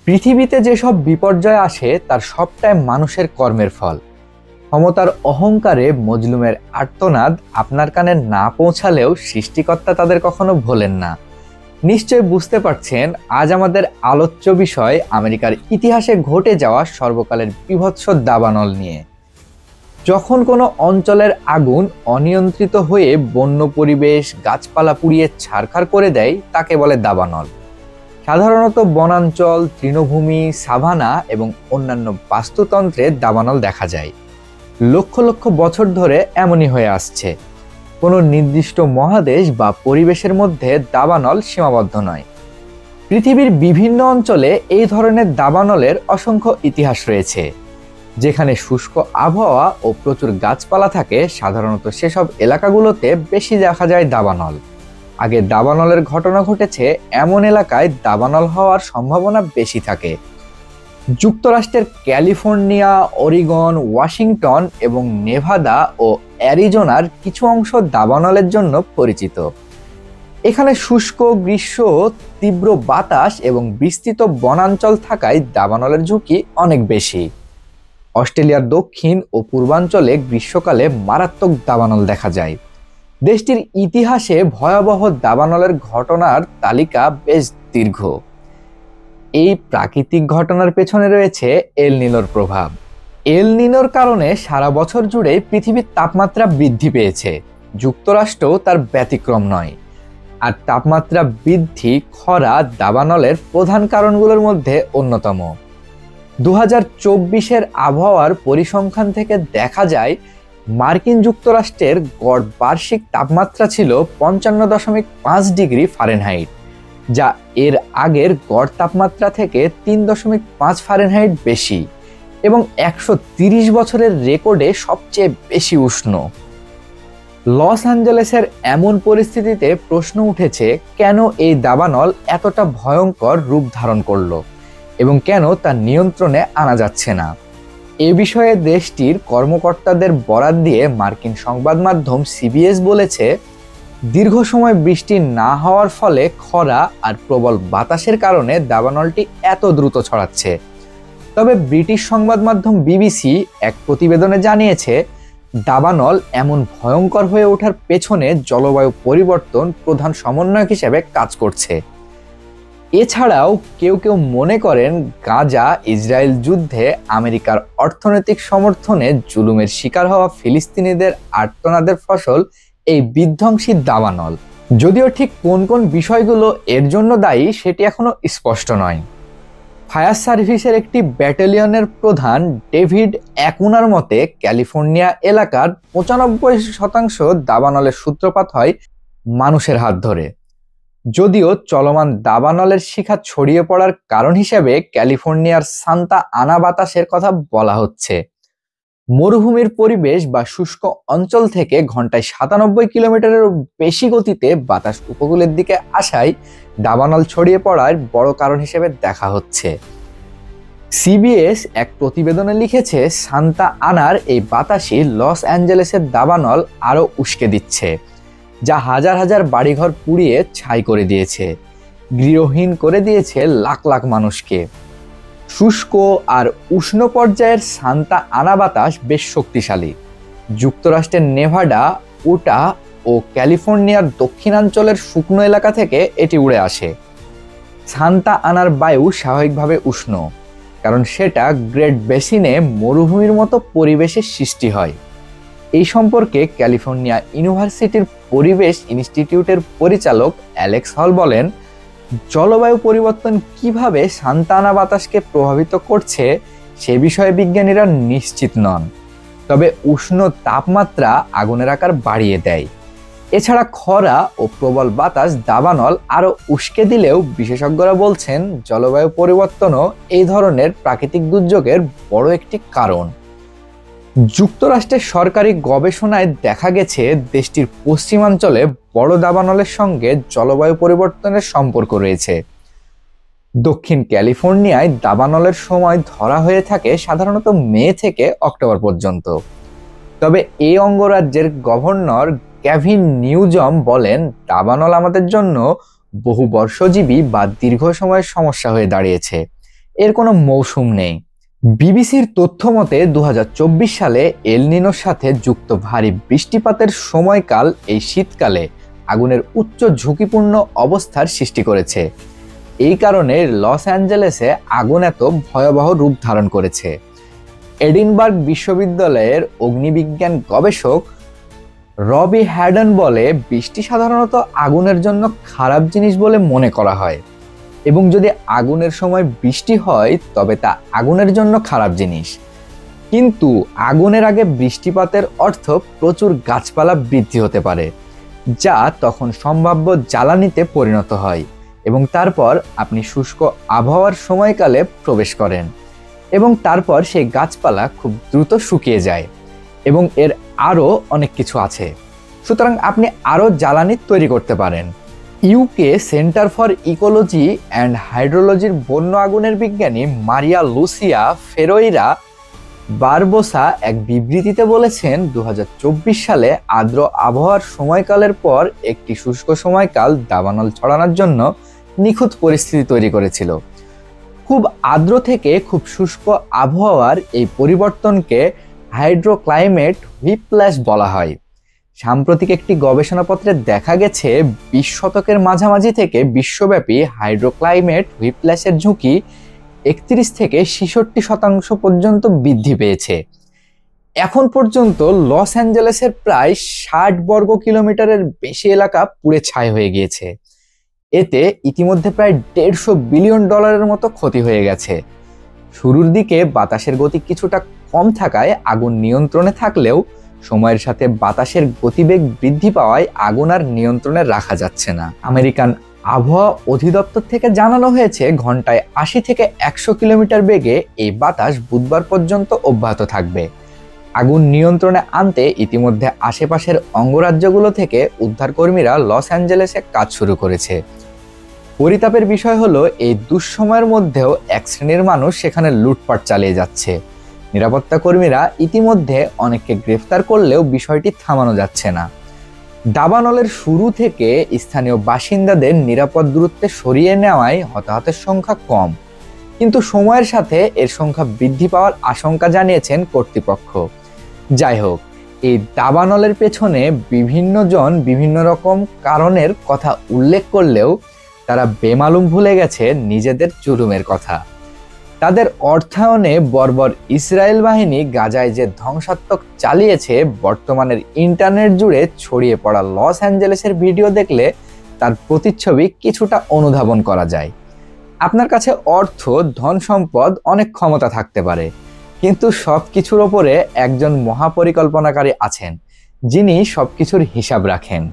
পৃথিবীতে যেসব বিপর্যয় আসে তার সবটাই মানুষের কর্মের ফল। ক্ষমতার অহংকারে মজলুমের আর্তনাদ আপনার কানে না পৌঁছালেও সৃষ্টিকর্তা তাদের কখনো ভোলেন না। নিশ্চয় বুঝতে পারছেন, আজ আমাদের আলোচ্য বিষয় আমেরিকার ইতিহাসে ঘটে যাওয়া সর্বকালের বীভৎস দাবানল নিয়ে। যখন কোনো অঞ্চলের আগুন অনিয়ন্ত্রিত হয়ে বন্য পরিবেশ গাছপালা পুড়িয়ে ছারখার করে দেয়, তাকে বলে দাবানল। সাধারণত বনাঞ্চল, তৃণভূমি, সাভানা এবং অন্যান্য বাস্তুতন্ত্রে দাবানল দেখা যায়। লক্ষ লক্ষ বছর ধরে এমনই হয়ে আসছে। কোনো নির্দিষ্ট মহাদেশ বা পরিবেশের মধ্যে দাবানল সীমাবদ্ধ নয়। পৃথিবীর বিভিন্ন অঞ্চলে এই ধরনের দাবানলের অসংখ্য ইতিহাস রয়েছে। যেখানে শুষ্ক আবহাওয়া ও প্রচুর গাছপালা থাকে, সাধারণত সেসব এলাকাগুলোতে বেশি দেখা যায় দাবানল। আগে দাবানলের ঘটনা ঘটেছে এমন এলাকায় দাবানল হওয়ার সম্ভাবনা বেশি থাকে। যুক্তরাষ্ট্রের ক্যালিফোর্নিয়া, অরিগন, ওয়াশিংটন এবং নেভাদা ও অ্যারিজোনার কিছু অংশ দাবানলের জন্য পরিচিত। এখানে শুষ্ক গ্রীষ্ম, তীব্র বাতাস এবং বিস্তৃত বনাঞ্চল থাকায় দাবানলের ঝুঁকি অনেক বেশি। অস্ট্রেলিয়ার দক্ষিণ ও পূর্বাঞ্চলে গ্রীষ্মকালে মারাত্মক দাবানল দেখা যায়। দেশটির ইতিহাসে ভয়াবহ দাবানলের ঘটনার তালিকা বেশ দীর্ঘ। এই প্রাকৃতিক ঘটনার পেছনে রয়েছে এল নিনোর প্রভাব। এল নিনোর কারণে সারা বছর জুড়ে পৃথিবীর তাপমাত্রা বৃদ্ধি পেয়েছে। যুক্তরাষ্ট্রও তার ব্যতিক্রম নয়। আর তাপমাত্রা বৃদ্ধি, খরা দাবানলের প্রধান কারণগুলোর মধ্যে অন্যতম। 2024-এর আবহাওয়ার পরিসংখ্যান থেকে দেখা যায়, মার্কিন যুক্তরাষ্ট্রের গড় বার্ষিক তাপমাত্রা ছিল 55.5 ডিগ্রি ফারেনহাইট, যা এর আগের গড় তাপমাত্রা থেকে 3.5 ফারেনহাইট বেশি এবং 130 বছরের রেকর্ডে সবচেয়ে বেশি উষ্ণ। লস অ্যাঞ্জেলেসের এমন পরিস্থিতিতে প্রশ্ন উঠেছে, কেন এই দাবানল এতটা ভয়ঙ্কর রূপ ধারণ করলো এবং কেন তা নিয়ন্ত্রণে আনা যাচ্ছে না। এ বিষয়ে দেশটির কর্মকর্তাদের বরাত দিয়ে মার্কিন সংবাদ মাধ্যম সিবিএস বলেছে, দীর্ঘ সময় বৃষ্টি না হওয়ার ফলে খরা আর প্রবল বাতাসের কারণে দাবানলটি এত দ্রুত ছড়াচ্ছে। তবে ব্রিটিশ সংবাদ মাধ্যম বিবিসি এক প্রতিবেদনে জানিয়েছে, দাবানল এমন ভয়ঙ্কর হয়ে ওঠার পেছনে জলবায়ু পরিবর্তন প্রধান সমন্বয়ক হিসেবে কাজ করছে। এছাড়াও কেউ কেউ মনে করেন, গাজা ইসরায়েল যুদ্ধে আমেরিকার অর্থনৈতিক সমর্থনে জুলুমের শিকার হওয়া ফিলিস্তিনিদের আর্তনাদের ফসল এই বিধ্বংসী দাবানল। যদিও ঠিক কোন কোন বিষয়গুলো এর জন্য দায়ী সেটি এখনো স্পষ্ট নয়। ফায়ার সার্ভিসের একটি ব্যাটালিয়নের প্রধান ডেভিড অ্যাকুনার মতে, ক্যালিফোর্নিয়া এলাকার 95% দাবানলের সূত্রপাত হয় মানুষের হাত ধরে। যদিও চলমান দাবানলের শিখা ছড়িয়ে পড়ার কারণ হিসেবে ক্যালিফোর্নিয়ার সান্তা আনা বাতাসের কথা বলা হচ্ছে। মরুভূমির পরিবেশ বা শুষ্ক অঞ্চল থেকে ঘন্টায় 97 কিলোমিটারেরও বেশি গতিতে বাতাস উপকূলের দিকে আসায় দাবানল ছড়িয়ে পড়ার বড় কারণ হিসেবে দেখা হচ্ছে। সিবিএস এক প্রতিবেদনে লিখেছে, সান্তা আনার এই বাতাসই লস অ্যাঞ্জেলেসের দাবানল আরও উস্কে দিচ্ছে, যা হাজার হাজার বাড়িঘর পুড়িয়ে ছাই করে দিয়েছে, গৃহহীন করে দিয়েছে লাখ লাখ মানুষকে। শুষ্ক আর উষ্ণ পর্যায়ের সান্তা আনা বাতাস বেশ শক্তিশালী। যুক্তরাষ্ট্রের নেভাডা, উটা ও ক্যালিফোর্নিয়ার দক্ষিণাঞ্চলের শুকনো এলাকা থেকে এটি উড়ে আসে। সান্তা আনার বায়ু স্বাভাবিকভাবে উষ্ণ, কারণ সেটা গ্রেট বেসিনে মরুভূমির মতো পরিবেশের সৃষ্টি হয়। এই সম্পর্কে ক্যালিফোর্নিয়া ইউনিভার্সিটির পরিবেশ ইনস্টিটিউটের পরিচালক অ্যালেক্স হল বলেন, জলবায়ু পরিবর্তন কিভাবে সান্তা আনা বাতাসকে প্রভাবিত করছে সে বিষয়ে বিজ্ঞানীরা নিশ্চিত নন। তবে উষ্ণ তাপমাত্রা আগুনের আকার বাড়িয়ে দেয়। এছাড়া খরা ও প্রবল বাতাস দাবানল আরও উস্কে দিলেও বিশেষজ্ঞরা বলছেন, জলবায়ু পরিবর্তনও এই ধরনের প্রাকৃতিক দুর্যোগের বড় একটি কারণ। যুক্তরাষ্ট্রের সরকারি গবেষণায় দেখা গেছে, দেশটির পশ্চিমাঞ্চলে বড় দাবানলের সঙ্গে জলবায়ু পরিবর্তনের সম্পর্ক রয়েছে। দক্ষিণ ক্যালিফোর্নিয়ায় দাবানলের সময় ধরা হয়ে থাকে সাধারণত মে থেকে অক্টোবর পর্যন্ত। তবে এই অঙ্গরাজ্যের গভর্নর গ্যাভিন নিউজম বলেন, দাবানল আমাদের জন্য বহু বর্ষজীবী বা দীর্ঘ সময়ের সমস্যা হয়ে দাঁড়িয়েছে এর কোনো মৌসুম নেই। বিবিসির তথ্য মতে 2024 সালে এল নিনোর সাথে যুক্ত ভারী বৃষ্টিপাতের সময়কাল এই শীতকালে আগুনের উচ্চ ঝুঁকিপূর্ণ অবস্থার সৃষ্টি করেছে। এই কারণে লস অ্যাঞ্জেলেসে আগুন এত ভয়াবহ রূপ ধারণ করেছে। এডিনবার্গ বিশ্ববিদ্যালয়ের অগ্নিবিজ্ঞান গবেষক রবি হ্যাডন বলে, বৃষ্টি সাধারণত আগুনের জন্য খারাপ জিনিস বলে মনে করা হয়, এবং যদি আগুনের সময় বৃষ্টি হয় তবে তা আগুনের জন্য খারাপ জিনিস। কিন্তু আগুনের আগে বৃষ্টিপাতের অর্থ প্রচুর গাছপালা বৃদ্ধি হতে পারে, যা তখন সম্ভাব্য জ্বালানিতে পরিণত হয়, এবং তারপর আপনি শুষ্ক আবহাওয়ার সময়কালে প্রবেশ করেন, এবং তারপর সেই গাছপালা খুব দ্রুত শুকিয়ে যায়, এবং এর আরও অনেক কিছু আছে। সুতরাং আপনি আরও জ্বালানি তৈরি করতে পারেন। UK centre for ecology and হাইড্রোলজির বন্য আগুনের বিজ্ঞানী মারিয়া লুসিয়া ফেরোইরা বারবোসা এক বিবৃতিতে বলেছেন, 2024 সালে আর্দ্র আবহাওয়ার সময়কালের পর একটি শুষ্ক সময়কাল দাবানল ছড়ানোর জন্য নিখুঁত পরিস্থিতি তৈরি করেছিল। খুব আর্দ্র থেকে খুব শুষ্ক আবহাওয়ার এই পরিবর্তনকে হাইড্রোক্লাইমেট হুইপ্ল্যাশ বলা হয়। সাম্প্রতিক একটি গবেষণাপত্রে দেখা গেছে 20 শতকের মাঝামাঝি থেকে বিশ্বব্যাপী হাইড্রোক্লাইমেট হুইপ্ল্যাশের ঝুঁকি 31 থেকে 66% পর্যন্ত বৃদ্ধি পেয়েছে। এখন পর্যন্ত লস অ্যাঞ্জেলেসের প্রায় 60 বর্গ কিলোমিটারের বেশি এলাকা পুড়ে ছাই হয়ে গিয়েছে। এতে ইতিমধ্যে প্রায় $150 বিলিয়ন মতো ক্ষতি হয়ে গেছে। শুরুর দিকে বাতাসের গতি কিছুটা কম থাকায় আগুন নিয়ন্ত্রণে থাকলেও সময়ের সাথে বাতাসের গতিবেগ বৃদ্ধি পাওয়ায় আগুন আর নিয়ন্ত্রণে রাখা যাচ্ছে না। আমেরিকান আবহাওয়া অধিদপ্তর থেকে জানানো হয়েছে, ঘন্টায় 80 থেকে 100 কিলোমিটার বেগে এই বাতাস বুধবার পর্যন্ত অব্যাহত থাকবে। আগুন নিয়ন্ত্রণে আনতে ইতিমধ্যে আশেপাশের অঙ্গরাজ্যগুলো থেকে উদ্ধারকর্মীরা লস অ্যাঞ্জেলেসে কাজ শুরু করেছে। পরিতাপের বিষয় হলো, এই দুঃসময়ের মধ্যেও এক শ্রেণীর মানুষ সেখানে লুটপাট চালিয়ে যাচ্ছে। নিরাপত্তা কর্মীরা ইতিমধ্যে অনেককে গ্রেফতার করলেও বিষয়টি থামানো যাচ্ছে না। দাবানলের শুরু থেকে স্থানীয় বাসিন্দাদের নিরাপদ দূরত্বে সরিয়ে নেওয়ায় হতাহতের সংখ্যা কম, কিন্তু সময়ের সাথে এর সংখ্যা বৃদ্ধি পাওয়ার আশঙ্কা জানিয়েছেন কর্তৃপক্ষ। যাই হোক, এই দাবানলের পেছনে বিভিন্ন জন বিভিন্ন রকম কারণের কথা উল্লেখ করলেও তারা বেমালুম ভুলে গেছে নিজেদের জুলুমের কথা। তাদের অর্থায়নে বর্বর ইসরায়েল বাহিনী গাজায় যে ধ্বংসাত্মক চালিয়েছে, বর্তমানের ইন্টারনেট জুড়ে ছড়িয়ে পড়া লস অ্যাঞ্জেলেসের ভিডিও দেখলে তার প্রতিচ্ছবি কিছুটা অনুধাবন করা যায়। আপনার কাছে অর্থ, ধন সম্পদ, অনেক ক্ষমতা থাকতে পারে, কিন্তু সবকিছুর ওপরে একজন মহাপরিকল্পনাকারী আছেন, যিনি সবকিছুর হিসাব রাখেন।